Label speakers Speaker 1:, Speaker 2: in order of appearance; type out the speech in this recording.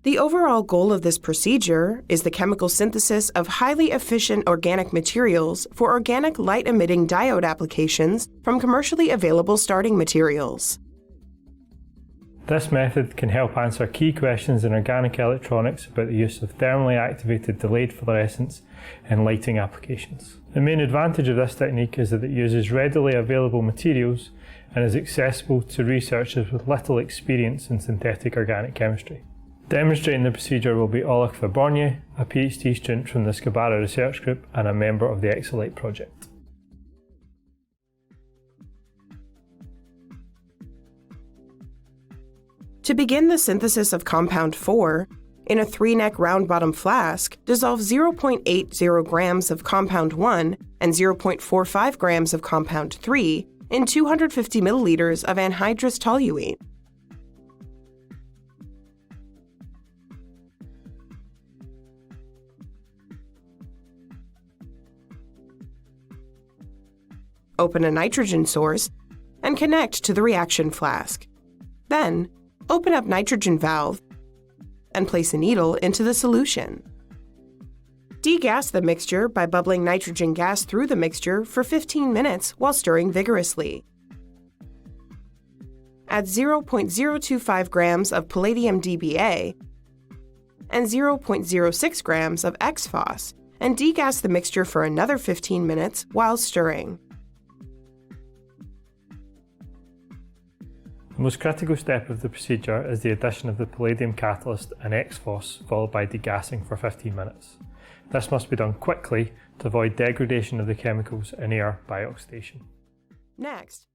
Speaker 1: The overall goal of this procedure is the chemical synthesis of highly efficient organic materials for organic light-emitting diode applications from commercially available starting materials.
Speaker 2: This method can help answer key questions in organic electronics about the use of thermally activated delayed fluorescence in lighting applications. The main advantage of this technique is that it uses readily available materials and is accessible to researchers with little experience in synthetic organic chemistry. Demonstrating the procedure will be Oleh Vybornyi, a PhD student from the Skabara research group and a member of the Exolite project.
Speaker 1: To begin the synthesis of compound 4, in a 3-neck round-bottom flask, dissolve 0.80 grams of compound 1 and 0.45 grams of compound 3 in 250 milliliters of anhydrous toluene. Open a nitrogen source and connect to the reaction flask. Then, open up nitrogen valve and place a needle into the solution. Degas the mixture by bubbling nitrogen gas through the mixture for 15 minutes while stirring vigorously. Add 0.025 grams of palladium DBA and 0.06 grams of XPhos and degas the mixture for another 15 minutes while stirring.
Speaker 2: The most critical step of the procedure is the addition of the palladium catalyst and XPhos, followed by degassing for 15 minutes. This must be done quickly to avoid degradation of the chemicals in air by oxidation.
Speaker 1: Next,